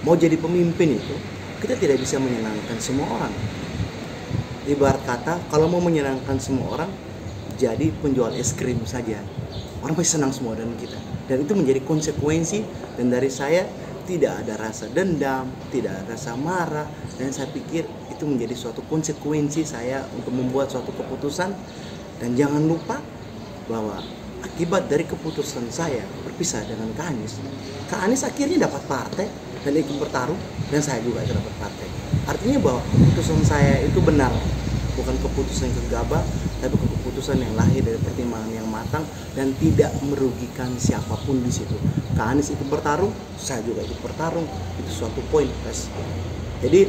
mau jadi pemimpin itu kita tidak bisa menyenangkan semua orang. Ibarat kata kalau mau menyenangkan semua orang, jadi penjual es krim saja, orang pasti senang semua dengan kita, dan itu menjadi konsekuensi. Dan dari saya tidak ada rasa dendam, tidak ada rasa marah, dan saya pikir itu menjadi suatu konsekuensi saya untuk membuat suatu keputusan. Dan jangan lupa bahwa akibat dari keputusan saya berpisah dengan Kak Anies akhirnya dapat partai dan ikut bertarung, dan saya juga dapat partai. Artinya bahwa keputusan saya itu benar, bukan keputusan gegabah, tapi keputusan yang lahir dari pertimbangan yang matang dan tidak merugikan siapapun di situ. Kak Anies ikut bertarung, saya juga ikut bertarung, itu suatu poin plus. Jadi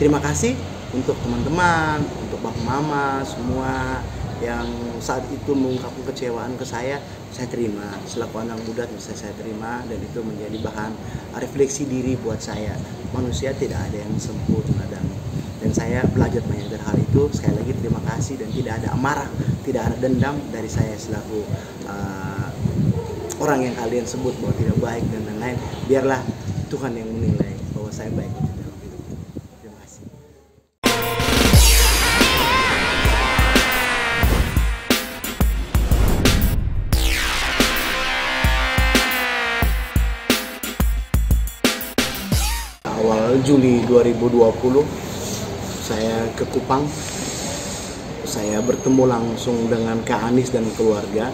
terima kasih untuk teman-teman, untuk bapak mama semua yang saat itu mengungkapkan kecewaan ke saya terima selaku anak muda, bisa saya terima, dan itu menjadi bahan refleksi diri buat saya. Manusia tidak ada yang sempurna, dan saya belajar banyak dari hal itu. Sekali lagi terima kasih, dan tidak ada amarah, tidak ada dendam dari saya selaku orang yang kalian sebut bahwa tidak baik dan lain-lain. Biarlah Tuhan yang menilai bahwa saya baik dalam hidup. Terima kasih. Awal Juli 2020 saya ke Kupang. Saya bertemu langsung dengan Kak Anies dan keluarga.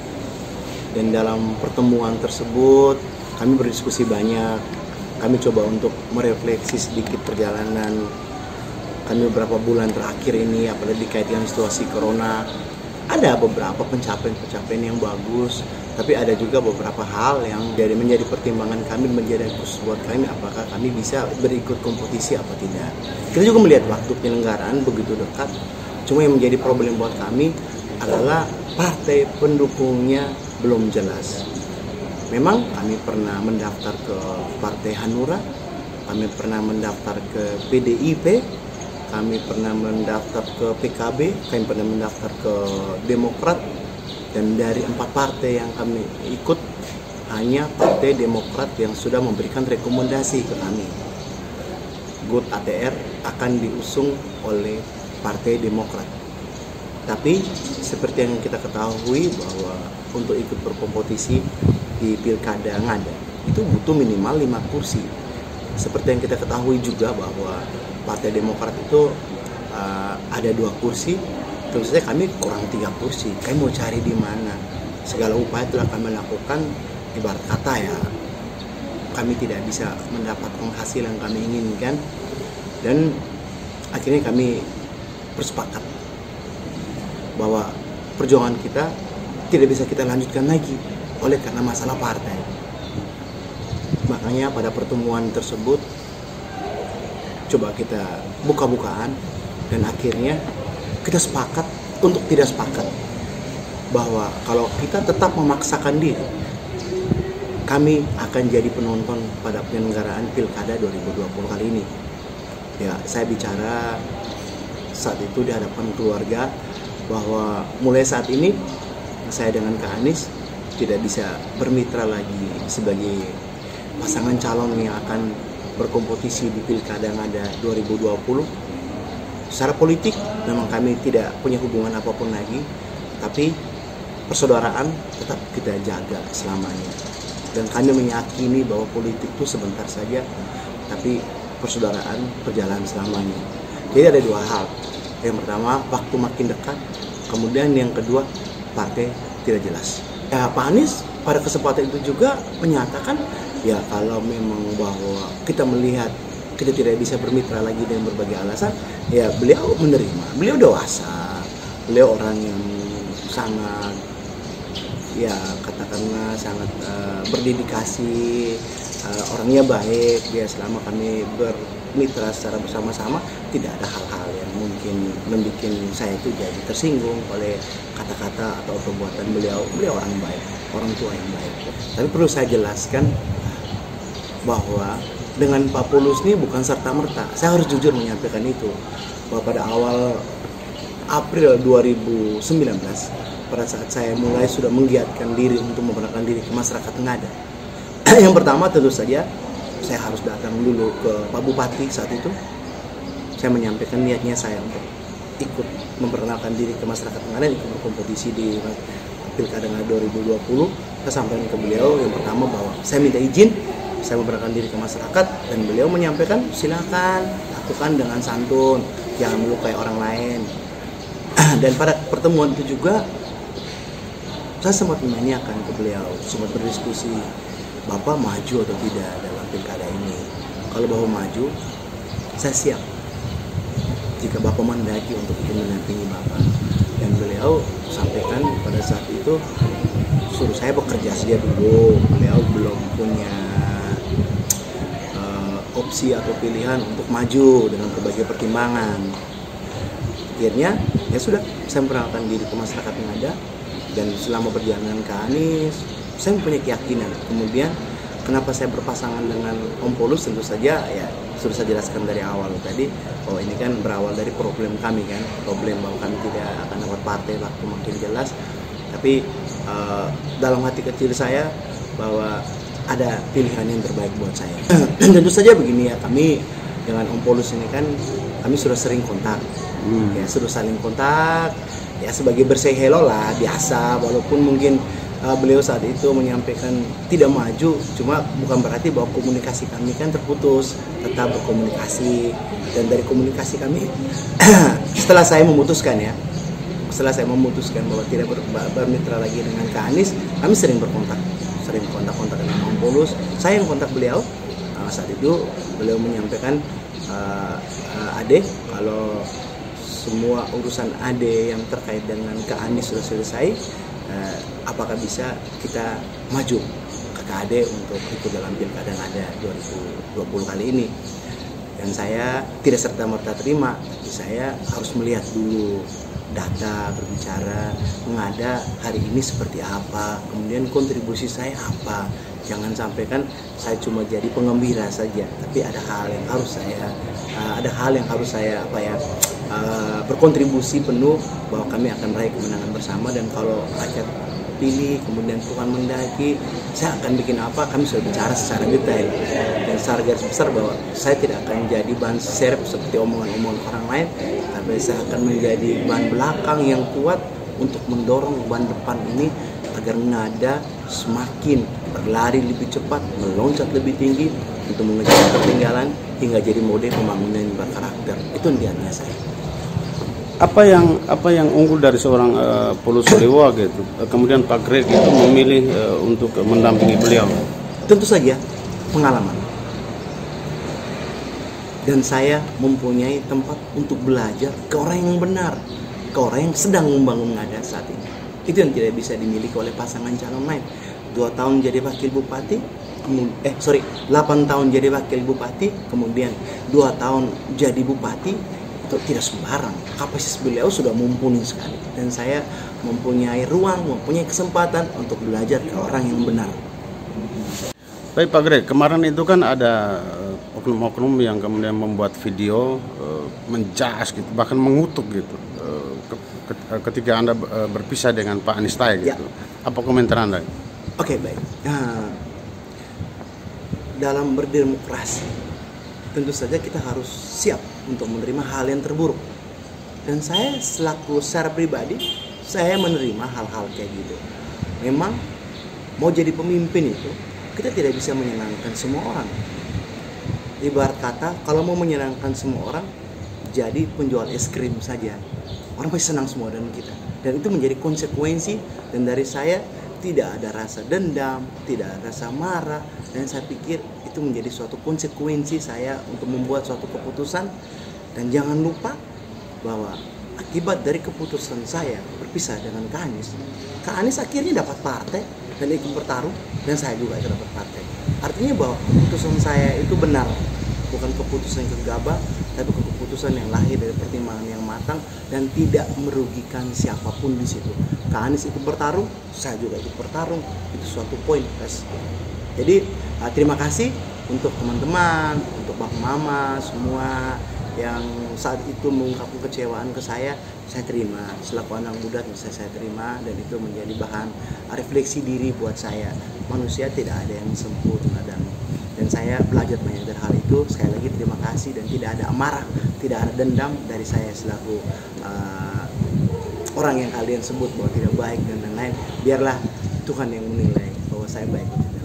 Dan dalam pertemuan tersebut kami berdiskusi banyak. Kami coba untuk merefleksi sedikit perjalanan kami beberapa bulan terakhir ini, apalagi dikaitkan situasi corona. Ada beberapa pencapaian yang bagus, tapi ada juga beberapa hal yang menjadi pertimbangan kami, menjadi khusus buat kami, apakah kami bisa berikut kompetisi apa tidak. Kita juga melihat waktu penyelenggaraan begitu dekat, cuma yang menjadi problem buat kami adalah partai pendukungnya belum jelas. Memang kami pernah mendaftar ke Partai Hanura, kami pernah mendaftar ke PDIP, kami pernah mendaftar ke PKB, kami pernah mendaftar ke Demokrat, dan dari 4 partai yang kami ikut, hanya Partai Demokrat yang sudah memberikan rekomendasi ke kami. GUT ATR akan diusung oleh Partai Demokrat. Tapi seperti yang kita ketahui bahwa untuk ikut berkompetisi di Pilkada Ngada itu butuh minimal 5 kursi. Seperti yang kita ketahui juga bahwa Partai Demokrat itu ada 2 kursi, terus saja kami kurang 3 kursi. Kami mau cari di mana? Segala upaya telah kami lakukan. Ibarat kata ya, kami tidak bisa mendapatkan hasil yang kami inginkan, dan akhirnya kami bersepakat bahwa perjuangan kita tidak bisa kita lanjutkan lagi oleh karena masalah partai. Makanya pada pertemuan tersebut coba kita buka-bukaan, dan akhirnya kita sepakat untuk tidak sepakat bahwa kalau kita tetap memaksakan diri, kami akan jadi penonton pada penyelenggaraan Pilkada 2020 kali ini. Ya, saya bicara saat itu di hadapan keluarga bahwa mulai saat ini saya dengan Kak Anies tidak bisa bermitra lagi sebagai pasangan calon yang akan berkompetisi di Pilkada Ngada 2020. Secara politik memang kami tidak punya hubungan apapun lagi, tapi persaudaraan tetap kita jaga selamanya. Dan kami meyakini bahwa politik itu sebentar saja, tapi persaudaraan berjalan selamanya. Jadi ada 2 hal. Yang pertama, waktu makin dekat. Kemudian yang kedua, partai tidak jelas. Ya, Pak Anies pada kesempatan itu juga menyatakan, ya kalau memang bahwa kita melihat kita tidak bisa bermitra lagi dengan berbagai alasan, ya beliau menerima. Beliau dewasa, beliau orang yang sangat, ya katakanlah sangat berdedikasi, orangnya baik. Dia selama kami bermitra secara bersama-sama, tidak ada hal-hal yang mungkin membuat saya itu jadi tersinggung oleh kata-kata atau perbuatan beliau. Beliau orang baik, orang tua yang baik. Tapi perlu saya jelaskan bahwa dengan Pak Pulus ini bukan serta-merta. Saya harus jujur menyampaikan itu, bahwa pada awal April 2019, pada saat saya mulai sudah menggiatkan diri untuk memperkenalkan diri ke masyarakat Ngada, yang pertama tentu saja saya harus datang dulu ke Pak Bupati saat itu. Saya menyampaikan niatnya saya untuk ikut memperkenalkan diri ke masyarakat Ngaden, ikut berkompetisi di Pilkada 2020. Saya sampaikan ke beliau yang pertama bahwa saya minta izin, saya memperkenalkan diri ke masyarakat, dan beliau menyampaikan silakan lakukan dengan santun, jangan melukai orang lain. Dan pada pertemuan itu juga saya sempat menanyakan ke beliau, sempat berdiskusi, Bapak maju atau tidak dalam pilkada ini? Kalau Bapak maju, saya siap jika Bapak mendaki untuk ikut mendampingi Bapak. Dan beliau sampaikan pada saat itu suruh saya bekerja saja dulu. Beliau belum punya opsi atau pilihan untuk maju dengan berbagai pertimbangan. Akhirnya ya sudah, saya memperkenalkan diri ke masyarakat yang ada, dan selama perjalanan ke Anies saya mempunyai keyakinan. Kemudian kenapa saya berpasangan dengan Om Polus, tentu saja ya sudah saya jelaskan dari awal tadi bahwa ini kan berawal dari problem kami kan, problem bahwa kami tidak akan dapat partai waktu makin jelas. Tapi dalam hati kecil saya bahwa ada pilihan yang terbaik buat saya. Tentu saja begini ya, kami dengan Om Polus ini kan kami sudah sering kontak, ya sudah saling kontak, ya sebagai bersay hello lah biasa, walaupun mungkin beliau saat itu menyampaikan tidak maju, cuma bukan berarti bahwa komunikasi kami kan terputus, tetap berkomunikasi. Dan dari komunikasi kami setelah saya memutuskan bahwa tidak bermitra lagi dengan Kak Anies, kami sering berkontak dengan Om Polus. Saya yang kontak beliau. Saat itu beliau menyampaikan, Ade, kalau semua urusan Ade yang terkait dengan Kak Anies sudah selesai, apakah bisa kita maju ke KAD untuk ikut dalam Pilkada Ngada 2020 kali ini. Dan saya tidak serta-merta terima, tapi saya harus melihat dulu data, berbicara Ngada hari ini seperti apa, kemudian kontribusi saya apa. Jangan sampai kan saya cuma jadi pengembira saja, tapi ada hal yang harus saya berkontribusi penuh bahwa kami akan meraih kemenangan bersama. Dan kalau rakyat pilih kemudian Tuhan mendaki, saya akan bikin apa, kami sudah bicara secara detail dan secara garis besar bahwa saya tidak akan jadi bahan serep seperti omongan-omongan orang lain, tapi saya akan menjadi bahan belakang yang kuat untuk mendorong bahan depan ini agar Ngada semakin berlari lebih cepat, meloncat lebih tinggi untuk mengejar ketinggalan hingga jadi mode pembangunan berkarakter. Itu niatnya saya. Apa yang unggul dari seorang Polus Lewa gitu, kemudian Pak Greg itu memilih untuk mendampingi beliau? Tentu saja pengalaman, dan saya mempunyai tempat untuk belajar ke orang yang benar, ke orang yang sedang membangun Ngada saat ini. Itu yang tidak bisa dimiliki oleh pasangan calon lain. 2 tahun jadi wakil bupati, 8 tahun jadi wakil bupati, kemudian 2 tahun jadi bupati. Itu tidak sembarang. Kapasitas beliau sudah mumpuni sekali, dan saya mempunyai ruang, mempunyai kesempatan untuk belajar ke orang yang benar. Baik Pak Greg, kemarin itu kan ada oknum-oknum yang kemudian membuat video menjas gitu, bahkan mengutuk gitu ketika Anda berpisah dengan Pak Anies Tay gitu. Ya. Apa komentar Anda? Oke, baik. Nah, dalam berdemokrasi tentu saja kita harus siap untuk menerima hal yang terburuk. Dan saya selaku secara pribadi, saya menerima hal-hal kayak gitu. Memang mau jadi pemimpin itu, kita tidak bisa menyenangkan semua orang. Ibarat kata, kalau mau menyenangkan semua orang, jadi penjual es krim saja. Orang pasti senang semua dengan kita. Dan itu menjadi konsekuensi, dan dari saya tidak ada rasa dendam, tidak ada rasa marah, dan saya pikir itu menjadi suatu konsekuensi saya untuk membuat suatu keputusan. Dan jangan lupa bahwa akibat dari keputusan saya berpisah dengan Kak Anies akhirnya dapat partai dan ikut bertarung, dan saya juga ikut dapat partai. Artinya bahwa keputusan saya itu benar, bukan keputusan yang gegabah, tapi keputusan yang lahir dari pertimbangan yang matang dan tidak merugikan siapapun di situ. Kak Anies ikut bertarung, saya juga ikut bertarung, itu suatu poin plus. Jadi terima kasih untuk teman-teman, untuk Bang Mama semua yang saat itu mengungkapkan kecewaan ke saya terima selaku anak muda, saya terima, dan itu menjadi bahan refleksi diri buat saya. Manusia tidak ada yang sempurna, dan saya belajar banyak dari hal itu. Sekali lagi terima kasih, dan tidak ada amarah, tidak ada dendam dari saya selaku orang yang kalian sebut bahwa tidak baik dan lain-lain. Biarlah Tuhan yang menilai bahwa saya baik atau tidak.